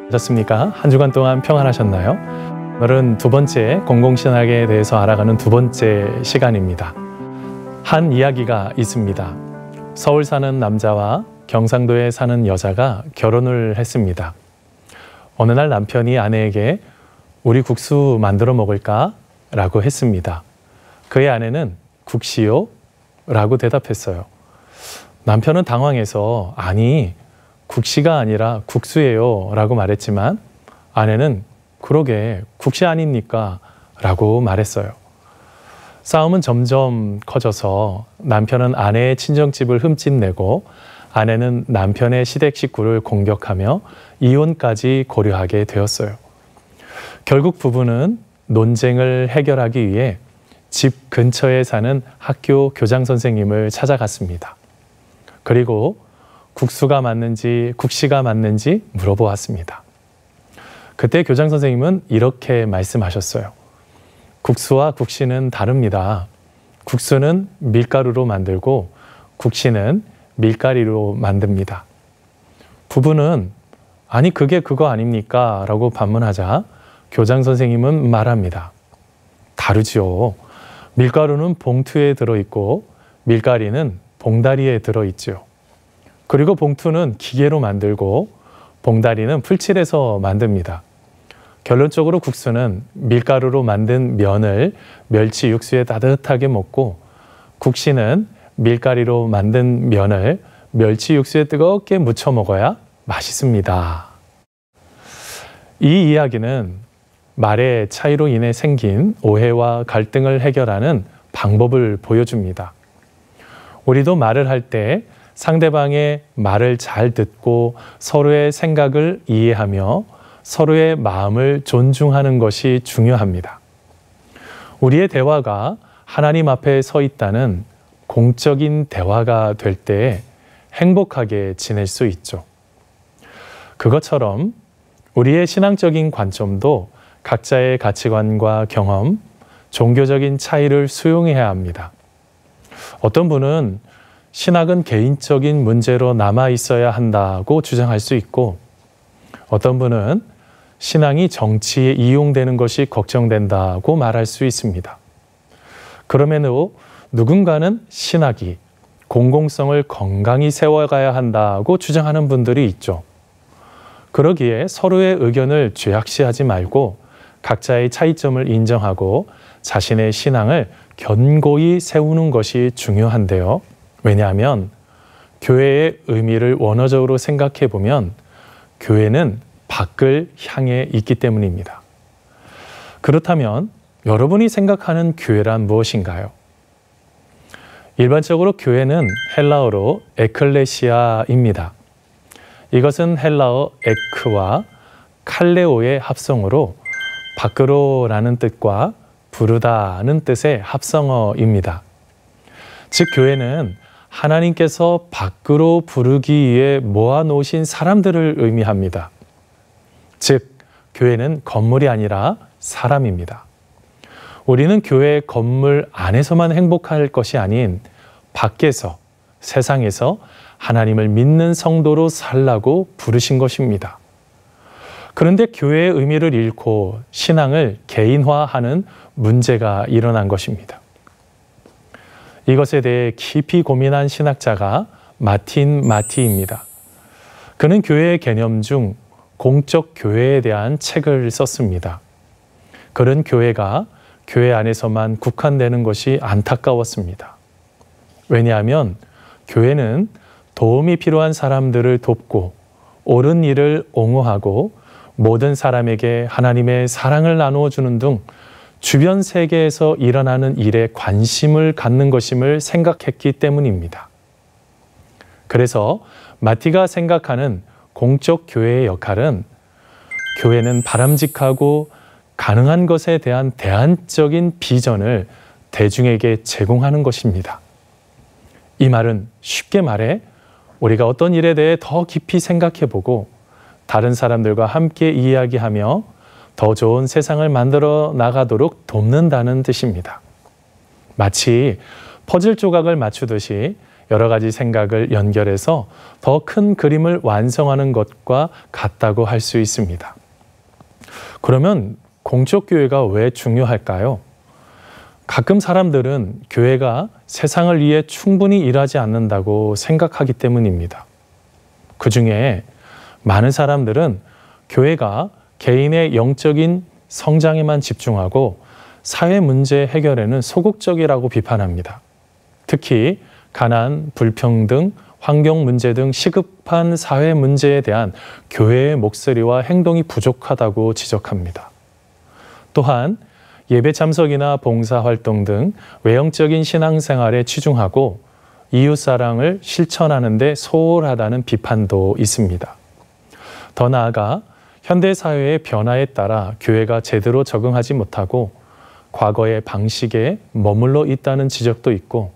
하셨습니까? 한 주간 동안 평안하셨나요? 오늘은 두 번째 공공신학에 대해서 알아가는 두 번째 시간입니다. 한 이야기가 있습니다. 서울 사는 남자와 경상도에 사는 여자가 결혼을 했습니다. 어느 날 남편이 아내에게 우리 국수 만들어 먹을까? 라고 했습니다. 그의 아내는 국시요? 라고 대답했어요. 남편은 당황해서 아니 국시가 아니라 국수예요 라고 말했지만 아내는 그러게 국시 아닙니까? 라고 말했어요. 싸움은 점점 커져서 남편은 아내의 친정집을 흠집내고 아내는 남편의 시댁 식구를 공격하며 이혼까지 고려하게 되었어요. 결국 부부는 논쟁을 해결하기 위해 집 근처에 사는 학교 교장 선생님을 찾아갔습니다. 그리고 국수가 맞는지 국시가 맞는지 물어보았습니다. 그때 교장 선생님은 이렇게 말씀하셨어요. 국수와 국시는 다릅니다. 국수는 밀가루로 만들고 국시는 밀가리로 만듭니다. 부부는 아니 그게 그거 아닙니까? 라고 반문하자 교장 선생님은 말합니다. 다르죠. 밀가루는 봉투에 들어있고 밀가리는 봉다리에 들어있죠. 그리고 봉투는 기계로 만들고 봉다리는 풀칠해서 만듭니다. 결론적으로 국수는 밀가루로 만든 면을 멸치 육수에 따뜻하게 먹고 국시는 밀가리로 만든 면을 멸치 육수에 뜨겁게 무쳐 먹어야 맛있습니다. 이 이야기는 말의 차이로 인해 생긴 오해와 갈등을 해결하는 방법을 보여줍니다. 우리도 말을 할 때 상대방의 말을 잘 듣고 서로의 생각을 이해하며 서로의 마음을 존중하는 것이 중요합니다. 우리의 대화가 하나님 앞에 서 있다는 공적인 대화가 될 때 행복하게 지낼 수 있죠. 그것처럼 우리의 신앙적인 관점도 각자의 가치관과 경험, 종교적인 차이를 수용해야 합니다. 어떤 분은 신학은 개인적인 문제로 남아 있어야 한다고 주장할 수 있고 어떤 분은 신앙이 정치에 이용되는 것이 걱정된다고 말할 수 있습니다. 그럼에도 누군가는 신학이 공공성을 건강히 세워가야 한다고 주장하는 분들이 있죠. 그러기에 서로의 의견을 죄악시하지 말고 각자의 차이점을 인정하고 자신의 신앙을 견고히 세우는 것이 중요한데요. 왜냐하면 교회의 의미를 원어적으로 생각해 보면 교회는 밖을 향해 있기 때문입니다. 그렇다면 여러분이 생각하는 교회란 무엇인가요? 일반적으로 교회는 헬라어로 에클레시아입니다. 이것은 헬라어 에크와 칼레오의 합성어로 밖으로라는 뜻과 부르다는 뜻의 합성어입니다. 즉 교회는 하나님께서 밖으로 부르기 위해 모아놓으신 사람들을 의미합니다. 즉 교회는 건물이 아니라 사람입니다. 우리는 교회 건물 안에서만 행복할 것이 아닌 밖에서 세상에서 하나님을 믿는 성도로 살라고 부르신 것입니다. 그런데 교회의 의미를 잃고 신앙을 개인화하는 문제가 일어난 것입니다. 이것에 대해 깊이 고민한 신학자가 마틴 마티입니다. 그는 교회의 개념 중 공적 교회에 대한 책을 썼습니다. 그런 교회가 교회 안에서만 국한되는 것이 안타까웠습니다. 왜냐하면 교회는 도움이 필요한 사람들을 돕고 옳은 일을 옹호하고 모든 사람에게 하나님의 사랑을 나누어 주는 등 주변 세계에서 일어나는 일에 관심을 갖는 것임을 생각했기 때문입니다. 그래서 마티가 생각하는 공적 교회의 역할은 교회는 바람직하고 가능한 것에 대한 대안적인 비전을 대중에게 제공하는 것입니다. 이 말은 쉽게 말해 우리가 어떤 일에 대해 더 깊이 생각해보고 다른 사람들과 함께 이야기하며 더 좋은 세상을 만들어 나가도록 돕는다는 뜻입니다. 마치 퍼즐 조각을 맞추듯이 여러 가지 생각을 연결해서 더 큰 그림을 완성하는 것과 같다고 할 수 있습니다. 그러면 공적 교회가 왜 중요할까요? 가끔 사람들은 교회가 세상을 위해 충분히 일하지 않는다고 생각하기 때문입니다. 그 중에 많은 사람들은 교회가 개인의 영적인 성장에만 집중하고 사회 문제 해결에는 소극적이라고 비판합니다. 특히 가난, 불평등, 환경 문제 등 시급한 사회 문제에 대한 교회의 목소리와 행동이 부족하다고 지적합니다. 또한 예배 참석이나 봉사활동 등 외형적인 신앙생활에 치중하고 이웃사랑을 실천하는 데 소홀하다는 비판도 있습니다. 더 나아가 현대사회의 변화에 따라 교회가 제대로 적응하지 못하고 과거의 방식에 머물러 있다는 지적도 있고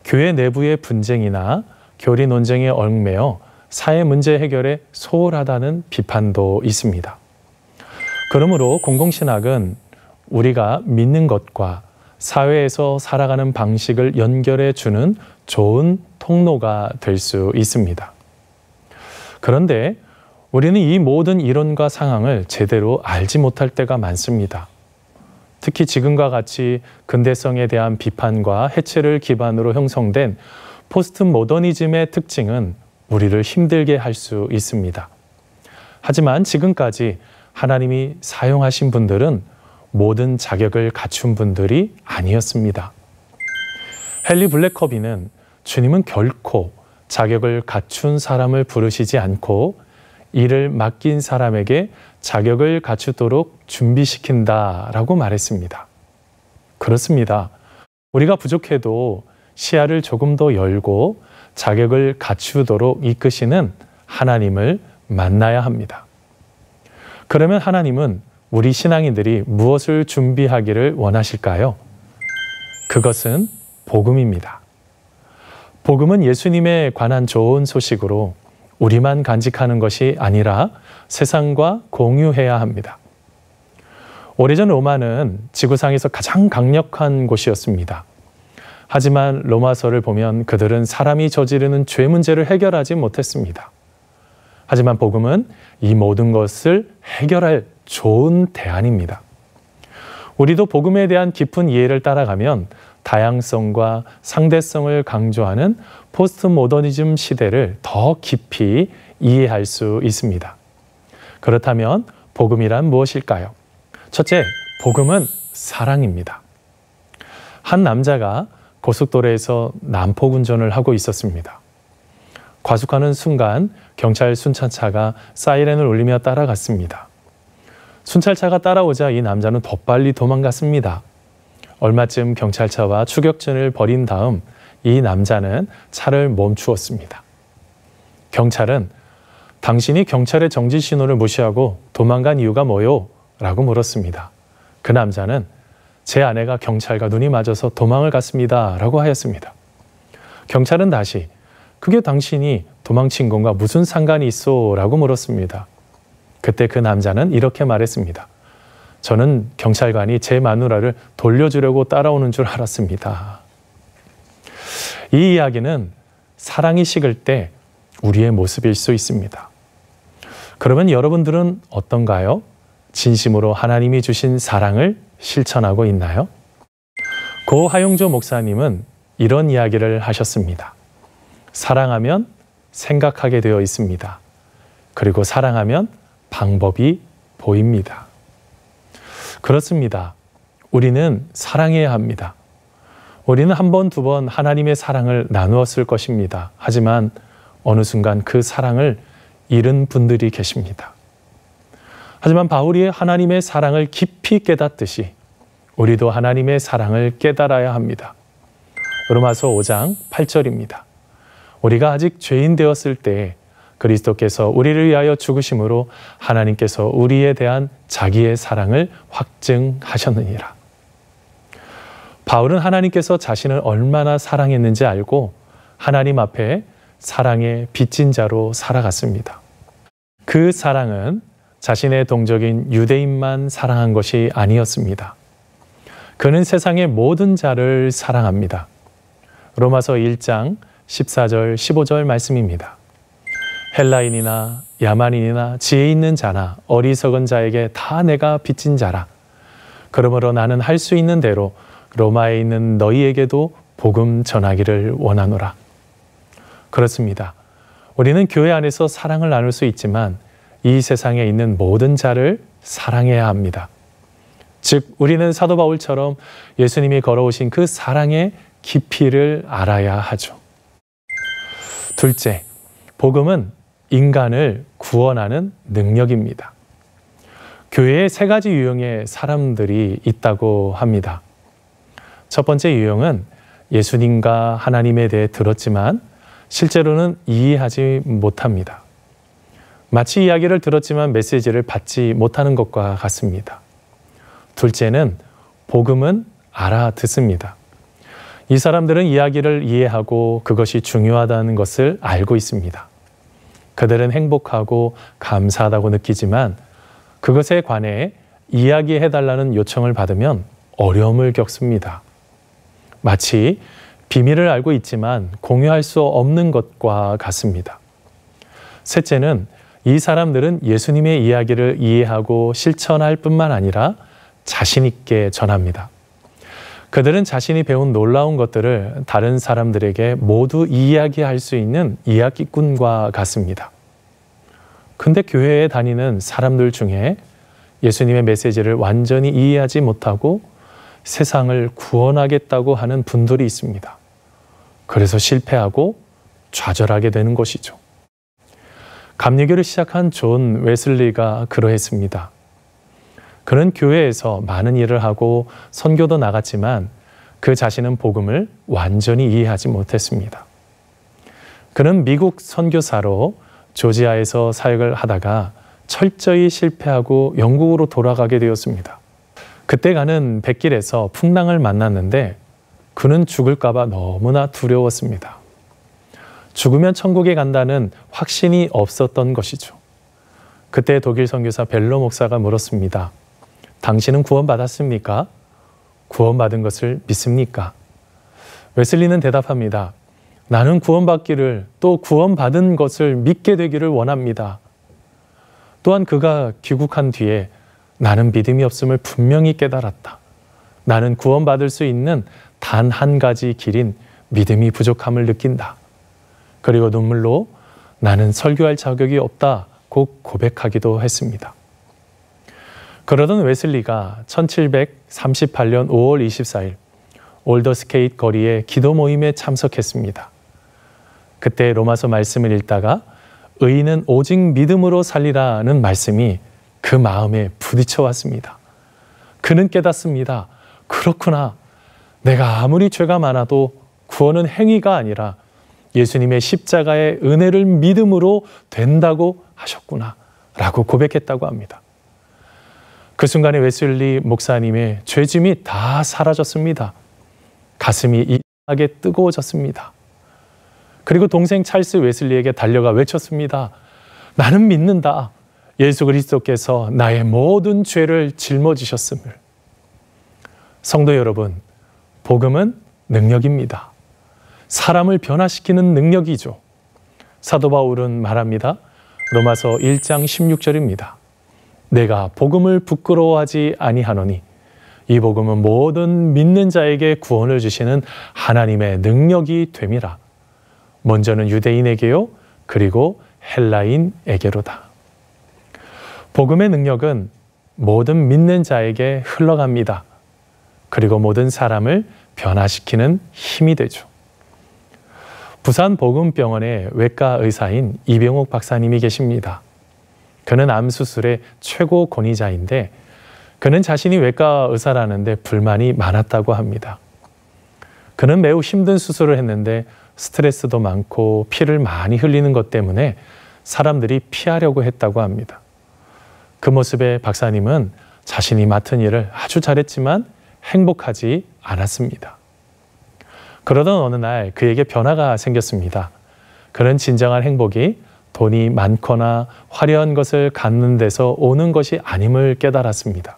교회 내부의 분쟁이나 교리 논쟁에 얽매여 사회 문제 해결에 소홀하다는 비판도 있습니다. 그러므로 공공신학은 우리가 믿는 것과 사회에서 살아가는 방식을 연결해 주는 좋은 통로가 될 수 있습니다. 그런데 우리는 이 모든 이론과 상황을 제대로 알지 못할 때가 많습니다. 특히 지금과 같이 근대성에 대한 비판과 해체를 기반으로 형성된 포스트 모더니즘의 특징은 우리를 힘들게 할 수 있습니다. 하지만 지금까지 하나님이 사용하신 분들은 모든 자격을 갖춘 분들이 아니었습니다. 헨리 블랙커비는 주님은 결코 자격을 갖춘 사람을 부르시지 않고 일을 맡긴 사람에게 자격을 갖추도록 준비시킨다라고 말했습니다. 그렇습니다. 우리가 부족해도 시야를 조금 더 열고 자격을 갖추도록 이끄시는 하나님을 만나야 합니다. 그러면 하나님은 우리 신앙인들이 무엇을 준비하기를 원하실까요? 그것은 복음입니다. 복음은 예수님에 관한 좋은 소식으로 우리만 간직하는 것이 아니라 세상과 공유해야 합니다. 오래전 로마는 지구상에서 가장 강력한 곳이었습니다. 하지만 로마서를 보면 그들은 사람이 저지르는 죄 문제를 해결하지 못했습니다. 하지만 복음은 이 모든 것을 해결할 좋은 대안입니다. 우리도 복음에 대한 깊은 이해를 따라가면 다양성과 상대성을 강조하는 포스트 모더니즘 시대를 더 깊이 이해할 수 있습니다. 그렇다면 복음이란 무엇일까요? 첫째, 복음은 사랑입니다. 한 남자가 고속도로에서 난폭 운전을 하고 있었습니다. 과속하는 순간 경찰 순찰차가 사이렌을 울리며 따라갔습니다. 순찰차가 따라오자 이 남자는 더 빨리 도망갔습니다. 얼마쯤 경찰차와 추격전을 벌인 다음 이 남자는 차를 멈추었습니다. 경찰은 당신이 경찰의 정지 신호를 무시하고 도망간 이유가 뭐요? 라고 물었습니다. 그 남자는 제 아내가 경찰과 눈이 맞아서 도망을 갔습니다. 라고 하였습니다. 경찰은 다시 그게 당신이 도망친 건가 무슨 상관이 있어? 라고 물었습니다. 그때 그 남자는 이렇게 말했습니다. 저는 경찰관이 제 마누라를 돌려주려고 따라오는 줄 알았습니다. 이 이야기는 사랑이 식을 때 우리의 모습일 수 있습니다. 그러면 여러분들은 어떤가요? 진심으로 하나님이 주신 사랑을 실천하고 있나요? 고 하용조 목사님은 이런 이야기를 하셨습니다. 사랑하면 생각하게 되어 있습니다. 그리고 사랑하면 방법이 보입니다. 그렇습니다. 우리는 사랑해야 합니다. 우리는 한 번, 두 번 하나님의 사랑을 나누었을 것입니다. 하지만 어느 순간 그 사랑을 잃은 분들이 계십니다. 하지만 바울이 하나님의 사랑을 깊이 깨닫듯이 우리도 하나님의 사랑을 깨달아야 합니다. 로마서 5장 8절입니다. 우리가 아직 죄인 되었을 때 그리스도께서 우리를 위하여 죽으심으로 하나님께서 우리에 대한 자기의 사랑을 확증하셨느니라. 바울은 하나님께서 자신을 얼마나 사랑했는지 알고 하나님 앞에 사랑의 빚진 자로 살아갔습니다. 그 사랑은 자신의 동족인 유대인만 사랑한 것이 아니었습니다. 그는 세상의 모든 자를 사랑합니다. 로마서 1장 14절, 15절 말씀입니다. 헬라인이나 야만인이나 지혜 있는 자나 어리석은 자에게 다 내가 빚진 자라. 그러므로 나는 할 수 있는 대로 로마에 있는 너희에게도 복음 전하기를 원하노라. 그렇습니다. 우리는 교회 안에서 사랑을 나눌 수 있지만 이 세상에 있는 모든 자를 사랑해야 합니다. 즉 우리는 사도 바울처럼 예수님이 걸어오신 그 사랑의 깊이를 알아야 하죠. 둘째, 복음은 인간을 구원하는 능력입니다. 교회에 세 가지 유형의 사람들이 있다고 합니다. 첫 번째 유형은 예수님과 하나님에 대해 들었지만 실제로는 이해하지 못합니다. 마치 이야기를 들었지만 메시지를 받지 못하는 것과 같습니다. 둘째는 복음은 알아듣습니다. 이 사람들은 이야기를 이해하고 그것이 중요하다는 것을 알고 있습니다. 그들은 행복하고 감사하다고 느끼지만 그것에 관해 이야기해달라는 요청을 받으면 어려움을 겪습니다. 마치 비밀을 알고 있지만 공유할 수 없는 것과 같습니다. 셋째는 이 사람들은 예수님의 이야기를 이해하고 실천할 뿐만 아니라 자신 있게 전합니다. 그들은 자신이 배운 놀라운 것들을 다른 사람들에게 모두 이야기할 수 있는 이야기꾼과 같습니다. 근데 교회에 다니는 사람들 중에 예수님의 메시지를 완전히 이해하지 못하고 세상을 구원하겠다고 하는 분들이 있습니다. 그래서 실패하고 좌절하게 되는 것이죠. 감리교를 시작한 존 웨슬리가 그러했습니다. 그는 교회에서 많은 일을 하고 선교도 나갔지만 그 자신은 복음을 완전히 이해하지 못했습니다. 그는 미국 선교사로 조지아에서 사역을 하다가 철저히 실패하고 영국으로 돌아가게 되었습니다. 그때 가는 백길에서 풍랑을 만났는데 그는 죽을까 봐 너무나 두려웠습니다. 죽으면 천국에 간다는 확신이 없었던 것이죠. 그때 독일 선교사 벨로 목사가 물었습니다. 당신은 구원받았습니까? 구원받은 것을 믿습니까? 웨슬리는 대답합니다. 나는 구원받기를 또 구원받은 것을 믿게 되기를 원합니다. 또한 그가 귀국한 뒤에 나는 믿음이 없음을 분명히 깨달았다. 나는 구원받을 수 있는 단 한 가지 길인 믿음이 부족함을 느낀다. 그리고 눈물로 나는 설교할 자격이 없다고 고백하기도 했습니다. 그러던 웨슬리가 1738년 5월 24일 올더스케이트 거리의 기도 모임에 참석했습니다. 그때 로마서 말씀을 읽다가 의인은 오직 믿음으로 살리라는 말씀이 그 마음에 부딪혀 왔습니다. 그는 깨닫습니다. 그렇구나. 내가 아무리 죄가 많아도 구원은 행위가 아니라 예수님의 십자가의 은혜를 믿음으로 된다고 하셨구나 라고 고백했다고 합니다. 그 순간에 웨슬리 목사님의 죄짐이 다 사라졌습니다. 가슴이 이상하게 뜨거워졌습니다. 그리고 동생 찰스 웨슬리에게 달려가 외쳤습니다. 나는 믿는다. 예수 그리스도께서 나의 모든 죄를 짊어지셨음을. 성도 여러분, 복음은 능력입니다. 사람을 변화시키는 능력이죠. 사도 바울은 말합니다. 로마서 1장 16절입니다. 내가 복음을 부끄러워하지 아니하노니 이 복음은 모든 믿는 자에게 구원을 주시는 하나님의 능력이 됨이라. 먼저는 유대인에게요, 그리고 헬라인에게로다. 복음의 능력은 모든 믿는 자에게 흘러갑니다. 그리고 모든 사람을 변화시키는 힘이 되죠. 부산 복음병원의 외과 의사인 이병옥 박사님이 계십니다. 그는 암 수술의 최고 권위자인데 그는 자신이 외과 의사라는데 불만이 많았다고 합니다. 그는 매우 힘든 수술을 했는데 스트레스도 많고 피를 많이 흘리는 것 때문에 사람들이 피하려고 했다고 합니다. 그 모습에 박사님은 자신이 맡은 일을 아주 잘했지만 행복하지 않았습니다. 그러던 어느 날 그에게 변화가 생겼습니다. 그는 진정한 행복이 돈이 많거나 화려한 것을 갖는 데서 오는 것이 아님을 깨달았습니다.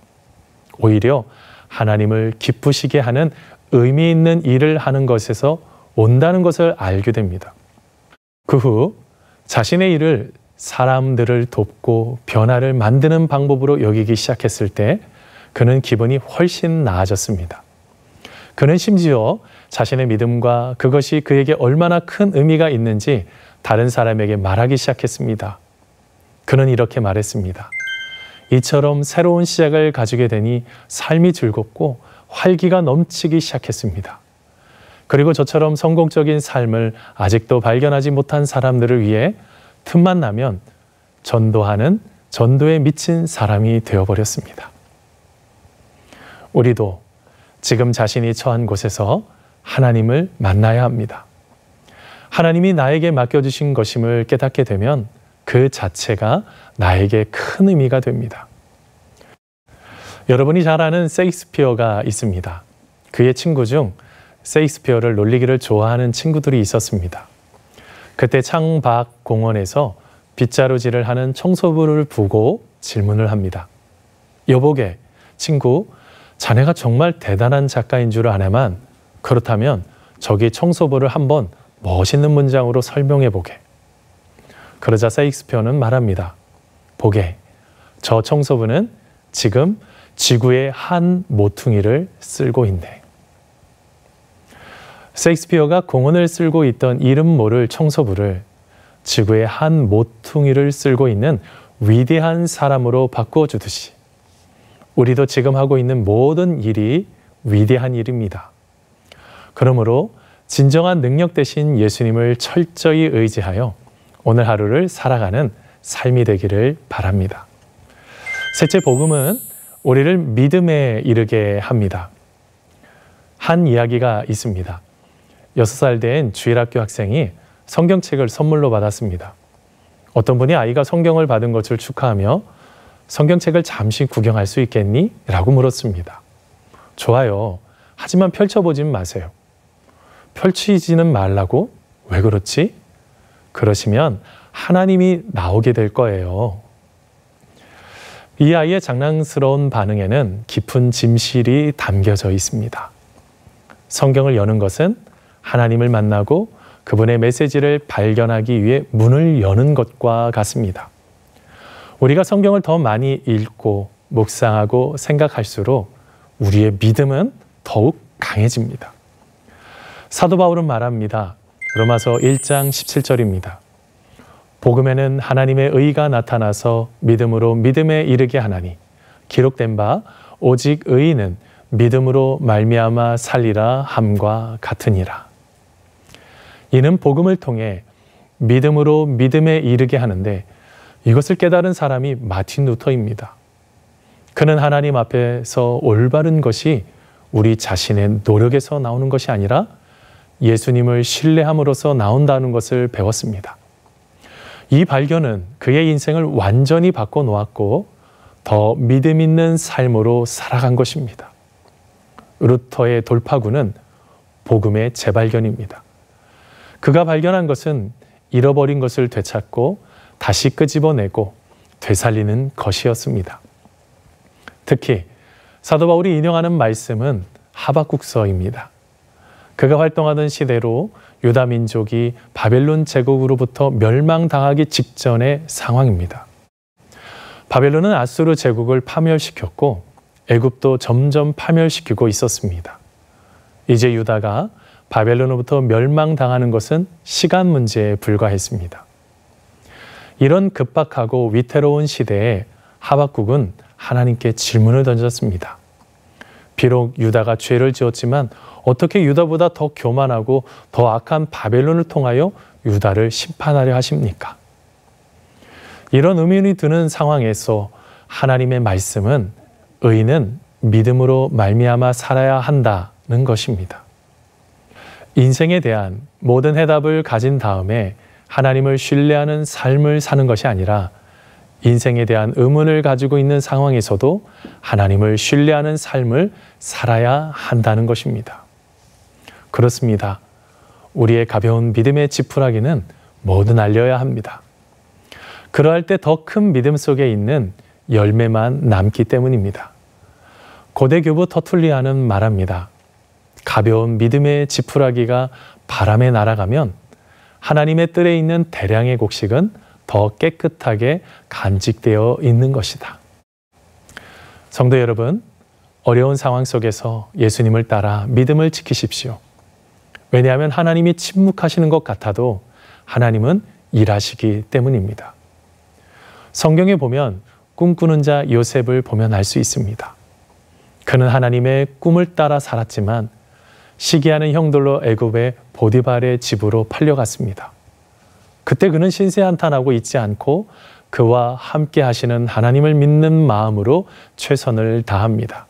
오히려 하나님을 기쁘시게 하는 의미 있는 일을 하는 것에서 온다는 것을 알게 됩니다. 그 후 자신의 일을 사람들을 돕고 변화를 만드는 방법으로 여기기 시작했을 때 그는 기분이 훨씬 나아졌습니다. 그는 심지어 자신의 믿음과 그것이 그에게 얼마나 큰 의미가 있는지 다른 사람에게 말하기 시작했습니다. 그는 이렇게 말했습니다. 이처럼 새로운 시작을 가지게 되니 삶이 즐겁고 활기가 넘치기 시작했습니다. 그리고 저처럼 성공적인 삶을 아직도 발견하지 못한 사람들을 위해 틈만 나면 전도하는 전도에 미친 사람이 되어버렸습니다. 우리도 지금 자신이 처한 곳에서 하나님을 만나야 합니다. 하나님이 나에게 맡겨주신 것임을 깨닫게 되면 그 자체가 나에게 큰 의미가 됩니다. 여러분이 잘 아는 셰익스피어가 있습니다. 그의 친구 중 셰익스피어를 놀리기를 좋아하는 친구들이 있었습니다. 그때 창밖 공원에서 빗자루질을 하는 청소부를 보고 질문을 합니다. 여보게, 친구, 자네가 정말 대단한 작가인 줄 아네만 그렇다면 저기 청소부를 한번 멋있는 문장으로 설명해 보게. 그러자 셰익스피어는 말합니다. 보게, 저 청소부는 지금 지구의 한 모퉁이를 쓸고 있네. 셰익스피어가 공원을 쓸고 있던 이름 모를 청소부를 지구의 한 모퉁이를 쓸고 있는 위대한 사람으로 바꾸어 주듯이 우리도 지금 하고 있는 모든 일이 위대한 일입니다. 그러므로 진정한 능력 대신 예수님을 철저히 의지하여 오늘 하루를 살아가는 삶이 되기를 바랍니다. 셋째 복음은 우리를 믿음에 이르게 합니다. 한 이야기가 있습니다. 6살 된 주일학교 학생이 성경책을 선물로 받았습니다. 어떤 분이 아이가 성경을 받은 것을 축하하며 성경책을 잠시 구경할 수 있겠니? 라고 물었습니다. 좋아요. 하지만 펼쳐보진 마세요. 펼치지는 말라고? 왜 그렇지? 그러시면 하나님이 나오게 될 거예요. 이 아이의 장난스러운 반응에는 깊은 진실이 담겨져 있습니다. 성경을 여는 것은 하나님을 만나고 그분의 메시지를 발견하기 위해 문을 여는 것과 같습니다. 우리가 성경을 더 많이 읽고 묵상하고 생각할수록 우리의 믿음은 더욱 강해집니다. 사도 바울은 말합니다. 로마서 1장 17절입니다. 복음에는 하나님의 의가 나타나서 믿음으로 믿음에 이르게 하나니 기록된 바 오직 의인은 믿음으로 말미암아 살리라 함과 같으니라. 이는 복음을 통해 믿음으로 믿음에 이르게 하는데 이것을 깨달은 사람이 마틴 루터입니다. 그는 하나님 앞에서 올바른 것이 우리 자신의 노력에서 나오는 것이 아니라 예수님을 신뢰함으로써 나온다는 것을 배웠습니다. 이 발견은 그의 인생을 완전히 바꿔놓았고 더 믿음 있는 삶으로 살아간 것입니다. 루터의 돌파구는 복음의 재발견입니다. 그가 발견한 것은 잃어버린 것을 되찾고 다시 끄집어내고 되살리는 것이었습니다. 특히 사도 바울이 인용하는 말씀은 하박국서입니다. 그가 활동하던 시대로 유다 민족이 바벨론 제국으로부터 멸망당하기 직전의 상황입니다. 바벨론은 아수르 제국을 파멸시켰고 애굽도 점점 파멸시키고 있었습니다. 이제 유다가 바벨론으로부터 멸망당하는 것은 시간 문제에 불과했습니다. 이런 급박하고 위태로운 시대에 하박국은 하나님께 질문을 던졌습니다. 비록 유다가 죄를 지었지만 어떻게 유다보다 더 교만하고 더 악한 바벨론을 통하여 유다를 심판하려 하십니까? 이런 의문이 드는 상황에서 하나님의 말씀은 의인은 믿음으로 말미암아 살아야 한다는 것입니다. 인생에 대한 모든 해답을 가진 다음에 하나님을 신뢰하는 삶을 사는 것이 아니라 인생에 대한 의문을 가지고 있는 상황에서도 하나님을 신뢰하는 삶을 살아야 한다는 것입니다. 그렇습니다. 우리의 가벼운 믿음의 지푸라기는 모두 날려야 합니다. 그러할 때 더 큰 믿음 속에 있는 열매만 남기 때문입니다. 고대 교부 터툴리아는 말합니다. 가벼운 믿음의 지푸라기가 바람에 날아가면 하나님의 뜰에 있는 대량의 곡식은 더 깨끗하게 간직되어 있는 것이다. 성도 여러분, 어려운 상황 속에서 예수님을 따라 믿음을 지키십시오. 왜냐하면 하나님이 침묵하시는 것 같아도 하나님은 일하시기 때문입니다. 성경에 보면 꿈꾸는 자 요셉을 보면 알 수 있습니다. 그는 하나님의 꿈을 따라 살았지만 시기하는 형들로 애굽의 보디발의 집으로 팔려갔습니다. 그때 그는 신세한탄하고 있지 않고 그와 함께 하시는 하나님을 믿는 마음으로 최선을 다합니다.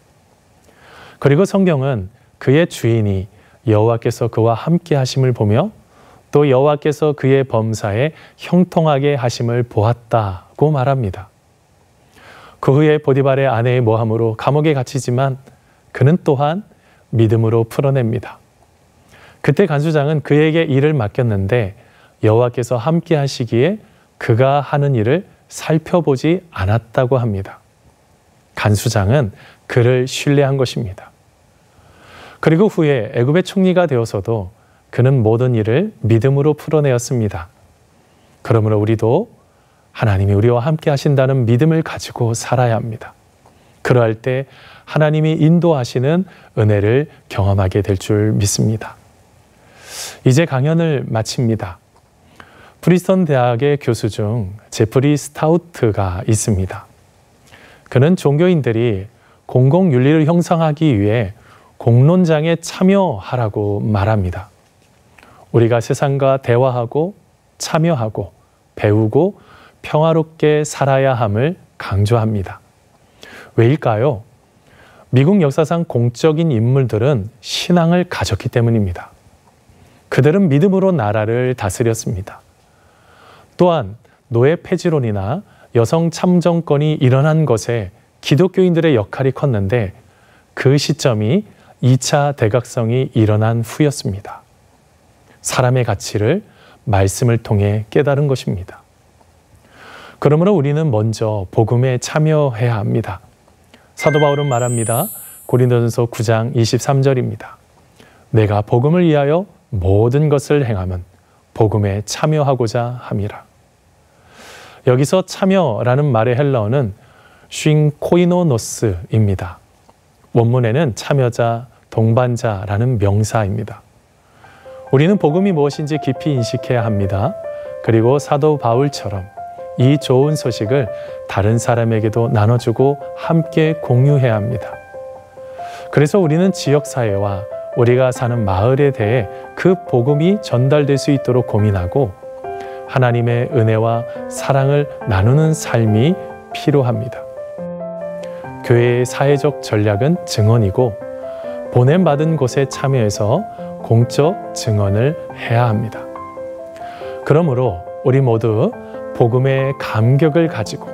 그리고 성경은 그의 주인이 여호와께서 그와 함께 하심을 보며 또 여호와께서 그의 범사에 형통하게 하심을 보았다고 말합니다. 그 후에 보디발의 아내의 모함으로 감옥에 갇히지만 그는 또한 믿음으로 풀어냅니다. 그때 간수장은 그에게 일을 맡겼는데 여호와께서 함께 하시기에 그가 하는 일을 살펴보지 않았다고 합니다. 간수장은 그를 신뢰한 것입니다. 그리고 후에 애굽의 총리가 되어서도 그는 모든 일을 믿음으로 풀어내었습니다. 그러므로 우리도 하나님이 우리와 함께 하신다는 믿음을 가지고 살아야 합니다. 그러할 때 하나님이 인도하시는 은혜를 경험하게 될 줄 믿습니다. 이제 강연을 마칩니다. 프리스턴 대학의 교수 중 제프리 스타우트가 있습니다. 그는 종교인들이 공공윤리를 형성하기 위해 공론장에 참여하라고 말합니다. 우리가 세상과 대화하고 참여하고 배우고 평화롭게 살아야 함을 강조합니다. 왜일까요? 미국 역사상 공적인 인물들은 신앙을 가졌기 때문입니다. 그들은 믿음으로 나라를 다스렸습니다. 또한 노예 폐지론이나 여성 참정권이 일어난 것에 기독교인들의 역할이 컸는데 그 시점이 2차 대각성이 일어난 후였습니다. 사람의 가치를 말씀을 통해 깨달은 것입니다. 그러므로 우리는 먼저 복음에 참여해야 합니다. 사도 바울은 말합니다. 고린도전서 9장 23절입니다. 내가 복음을 위하여 모든 것을 행함은 복음에 참여하고자 함이라. 여기서 참여라는 말의 헬라어는 쉰코이노노스입니다. 원문에는 참여자, 동반자라는 명사입니다. 우리는 복음이 무엇인지 깊이 인식해야 합니다. 그리고 사도 바울처럼 이 좋은 소식을 다른 사람에게도 나눠주고 함께 공유해야 합니다. 그래서 우리는 지역사회와 우리가 사는 마을에 대해 그 복음이 전달될 수 있도록 고민하고 하나님의 은혜와 사랑을 나누는 삶이 필요합니다. 교회의 사회적 전략은 증언이고 보냄받은 곳에 참여해서 공적 증언을 해야 합니다. 그러므로 우리 모두 복음의 감격을 가지고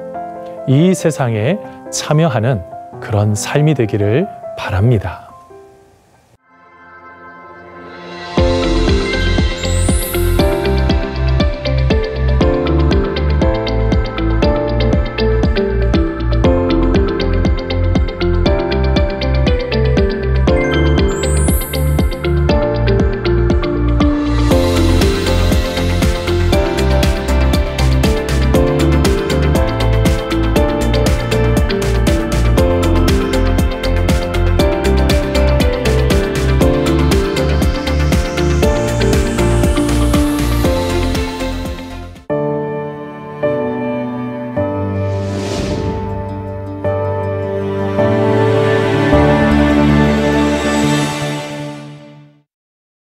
이 세상에 참여하는 그런 삶이 되기를 바랍니다.